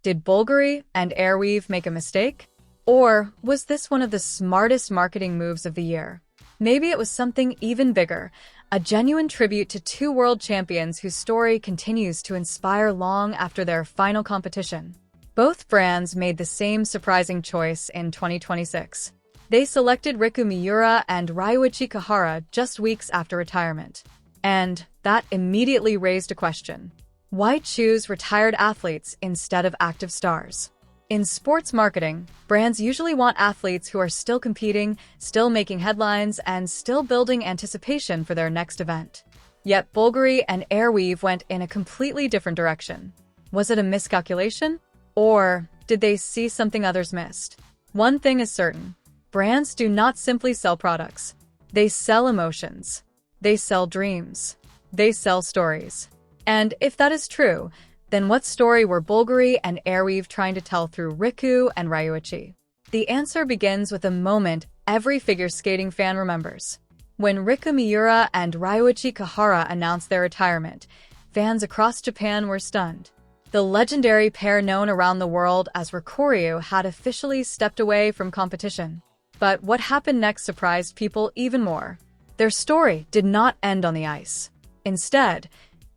Did Bvlgari and Airwave make a mistake? Or was this one of the smartest marketing moves of the year? Maybe it was something even bigger, a genuine tribute to two world champions whose story continues to inspire long after their final competition. Both brands made the same surprising choice in 2026. They selected Miura and Ryuichi Kihara just weeks after retirement. And that immediately raised a question. Why choose retired athletes instead of active stars? In sports marketing, brands usually want athletes who are still competing, still making headlines, and still building anticipation for their next event. Yet Bvlgari and Airweave went in a completely different direction. Was it a miscalculation? Or did they see something others missed? One thing is certain. Brands do not simply sell products. They sell emotions. They sell dreams. They sell stories. And if that is true, then what story were Bvlgari and Airweave trying to tell through Riku and Ryuichi? The answer begins with a moment every figure skating fan remembers. When Miura and Ryuichi Kihara announced their retirement, fans across Japan were stunned. The legendary pair known around the world as Ryuichi had officially stepped away from competition. But what happened next surprised people even more. Their story did not end on the ice. Instead,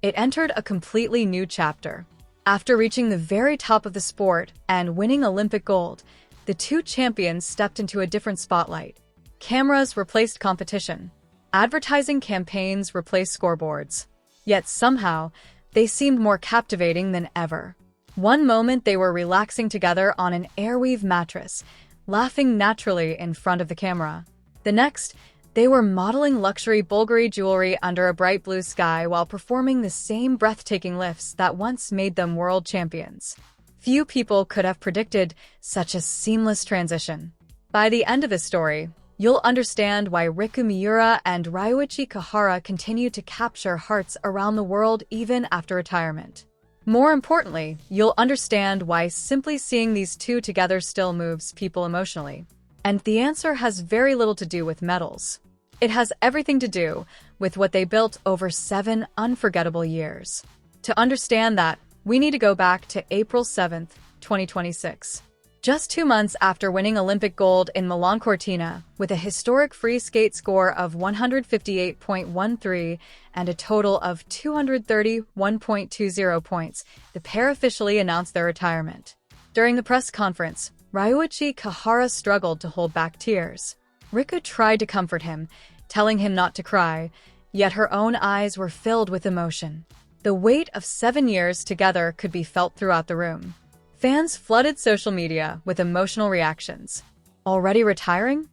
it entered a completely new chapter. After reaching the very top of the sport and winning Olympic gold, the two champions stepped into a different spotlight. Cameras replaced competition. Advertising campaigns replaced scoreboards. Yet somehow, they seemed more captivating than ever. One moment they were relaxing together on an Airweave mattress, laughing naturally in front of the camera. The next, they were modeling luxury Bvlgari jewelry under a bright blue sky while performing the same breathtaking lifts that once made them world champions. Few people could have predicted such a seamless transition. By the end of this story, you'll understand why Miura and Ryuichi Kihara continue to capture hearts around the world even after retirement. More importantly, you'll understand why simply seeing these two together still moves people emotionally. And the answer has very little to do with medals. It has everything to do with what they built over 7 unforgettable years. To understand that, we need to go back to April 7th, 2026. Just 2 months after winning Olympic gold in Milan Cortina, with a historic free skate score of 158.13 and a total of 231.20 points, the pair officially announced their retirement. During the press conference, Ryuichi Kihara struggled to hold back tears. Riku tried to comfort him, telling him not to cry, yet her own eyes were filled with emotion. The weight of 7 years together could be felt throughout the room. Fans flooded social media with emotional reactions. Already retiring?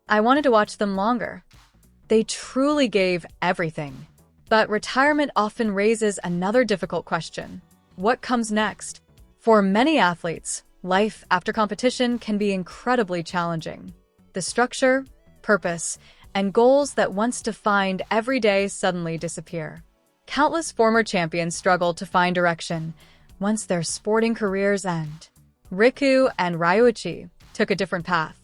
I wanted to watch them longer. They truly gave everything. But retirement often raises another difficult question. What comes next? For many athletes, life after competition can be incredibly challenging. The structure, purpose, and goals that once defined every day suddenly disappear. Countless former champions struggle to find direction once their sporting careers end. Riku and Ryuichi took a different path.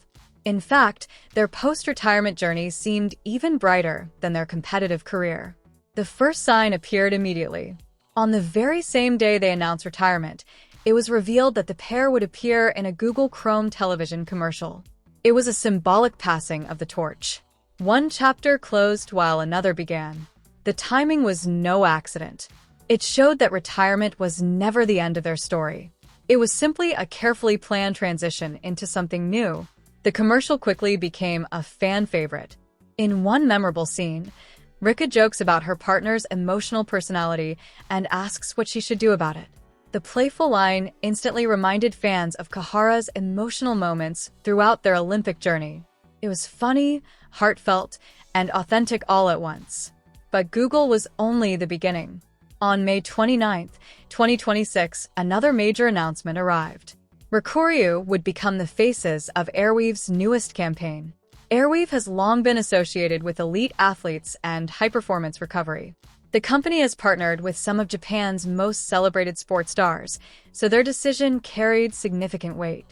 In fact, their post-retirement journey seemed even brighter than their competitive career. The first sign appeared immediately. On the very same day they announced retirement, it was revealed that the pair would appear in a Google Chrome television commercial. It was a symbolic passing of the torch. One chapter closed while another began. The timing was no accident. It showed that retirement was never the end of their story. It was simply a carefully planned transition into something new. The commercial quickly became a fan favorite. In one memorable scene, Rika jokes about her partner's emotional personality and asks what she should do about it. The playful line instantly reminded fans of Kihara's emotional moments throughout their Olympic journey. It was funny, heartfelt, and authentic all at once. But Google was only the beginning. On May 29, 2026, another major announcement arrived. Ryuichi would become the faces of Airweave's newest campaign. Airweave has long been associated with elite athletes and high-performance recovery. The company has partnered with some of Japan's most celebrated sports stars, so their decision carried significant weight.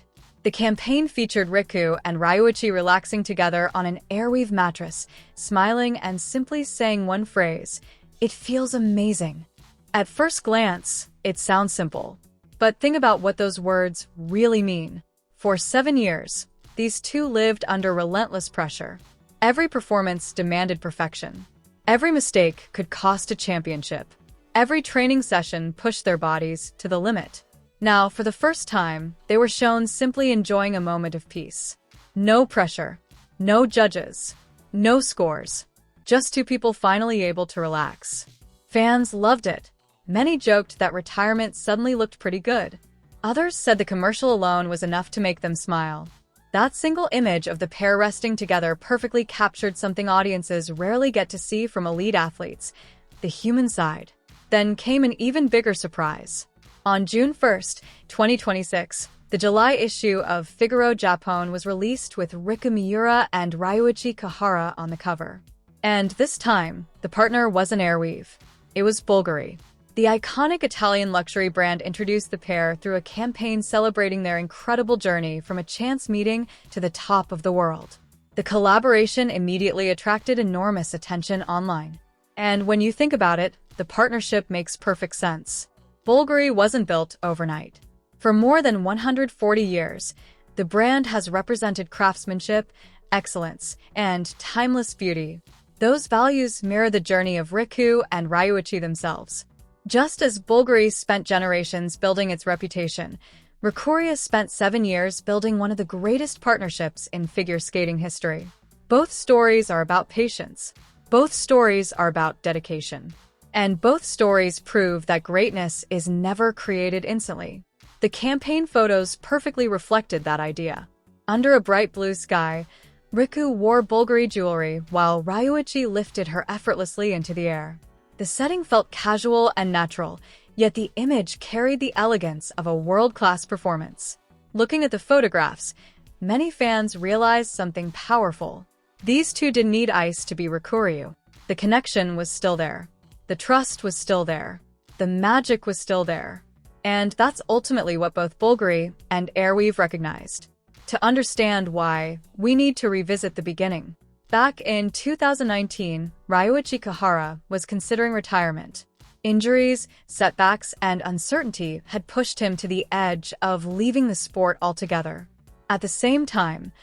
The campaign featured Riku and Ryuichi relaxing together on an Airweave mattress, smiling and simply saying one phrase, "It feels amazing." At first glance, it sounds simple. But think about what those words really mean. For 7 years, these two lived under relentless pressure. Every performance demanded perfection. Every mistake could cost a championship. Every training session pushed their bodies to the limit. Now, for the first time, they were shown simply enjoying a moment of peace. No pressure, no judges, no scores. Just two people finally able to relax. Fans loved it. Many joked that retirement suddenly looked pretty good. Others said the commercial alone was enough to make them smile. That single image of the pair resting together perfectly captured something audiences rarely get to see from elite athletes: the human side. Then came an even bigger surprise. On June 1st, 2026, the July issue of Figaro Japan was released with Miura and Ryuichi Kihara on the cover. And this time, the partner wasn't Airweave. It was Bvlgari. The iconic Italian luxury brand introduced the pair through a campaign celebrating their incredible journey from a chance meeting to the top of the world. The collaboration immediately attracted enormous attention online. And when you think about it, the partnership makes perfect sense. Bvlgari wasn't built overnight. For more than 140 years, the brand has represented craftsmanship, excellence, and timeless beauty. Those values mirror the journey of Riku and Ryuichi themselves. Just as Bvlgari spent generations building its reputation, Ryuichi spent 7 years building one of the greatest partnerships in figure skating history. Both stories are about patience. Both stories are about dedication. And both stories prove that greatness is never created instantly. The campaign photos perfectly reflected that idea. Under a bright blue sky, Riku wore Bvlgari jewelry while Ryuichi lifted her effortlessly into the air. The setting felt casual and natural, yet the image carried the elegance of a world-class performance. Looking at the photographs, many fans realized something powerful. These two didn't need ice to be Ryuichi. The connection was still there. The trust was still there. The magic was still there. And that's ultimately what both Bvlgari and Airweave recognized. To understand why, we need to revisit the beginning. Back in 2019, Ryuichi Kihara was considering retirement. Injuries, setbacks, and uncertainty had pushed him to the edge of leaving the sport altogether. At the same time,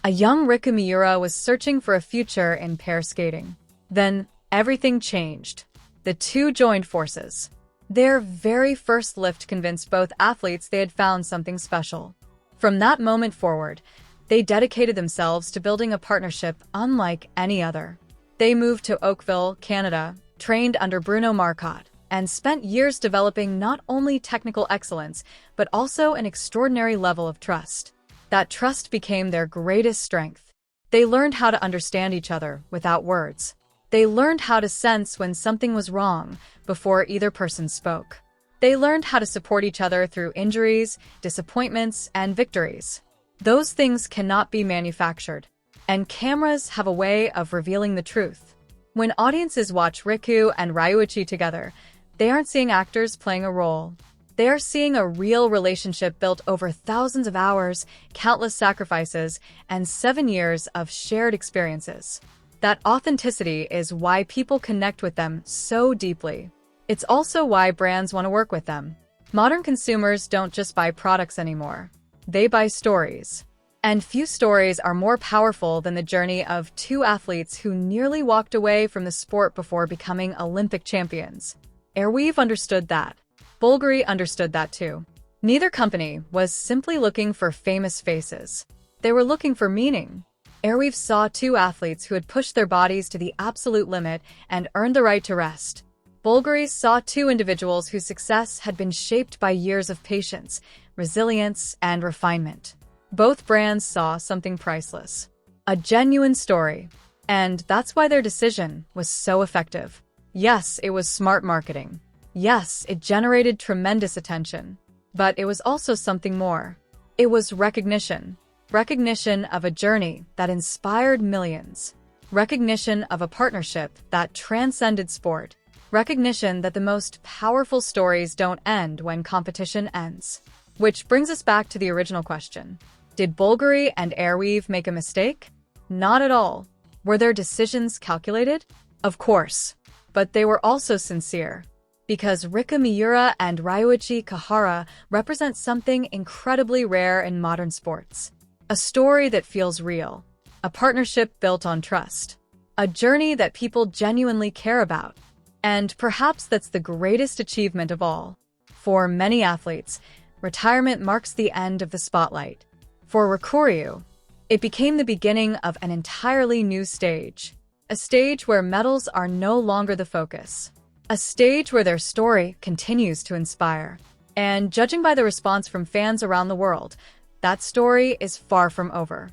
a young Miura was searching for a future in pair skating. Then, everything changed. The two joined forces. Their very first lift convinced both athletes they had found something special. From that moment forward, they dedicated themselves to building a partnership unlike any other. They moved to Oakville, Canada, trained under Bruno Marcotte, and spent years developing not only technical excellence, but also an extraordinary level of trust. That trust became their greatest strength. They learned how to understand each other without words. They learned how to sense when something was wrong before either person spoke. They learned how to support each other through injuries, disappointments, and victories. Those things cannot be manufactured, and cameras have a way of revealing the truth. When audiences watch Riku and Ryuichi together, they aren't seeing actors playing a role. They are seeing a real relationship built over thousands of hours, countless sacrifices, and 7 years of shared experiences. That authenticity is why people connect with them so deeply. It's also why brands want to work with them. Modern consumers don't just buy products anymore. They buy stories. And few stories are more powerful than the journey of two athletes who nearly walked away from the sport before becoming Olympic champions. Airweave understood that. Bvlgari understood that too. Neither company was simply looking for famous faces. They were looking for meaning. Airweave saw two athletes who had pushed their bodies to the absolute limit and earned the right to rest. Bvlgari saw two individuals whose success had been shaped by years of patience, resilience, and refinement. Both brands saw something priceless. A genuine story. And that's why their decision was so effective. Yes, it was smart marketing. Yes, it generated tremendous attention. But it was also something more. It was recognition. Recognition of a journey that inspired millions. Recognition of a partnership that transcended sport. Recognition that the most powerful stories don't end when competition ends. Which brings us back to the original question. Did Bvlgari and Airweave make a mistake? Not at all. Were their decisions calculated? Of course. But they were also sincere. Because Rika Miura and Ryuichi Kihara represent something incredibly rare in modern sports. A story that feels real, a partnership built on trust, a journey that people genuinely care about. And perhaps that's the greatest achievement of all. For many athletes, retirement marks the end of the spotlight. For Ryuichi, it became the beginning of an entirely new stage. A stage where medals are no longer the focus. A stage where their story continues to inspire. And judging by the response from fans around the world, that story is far from over.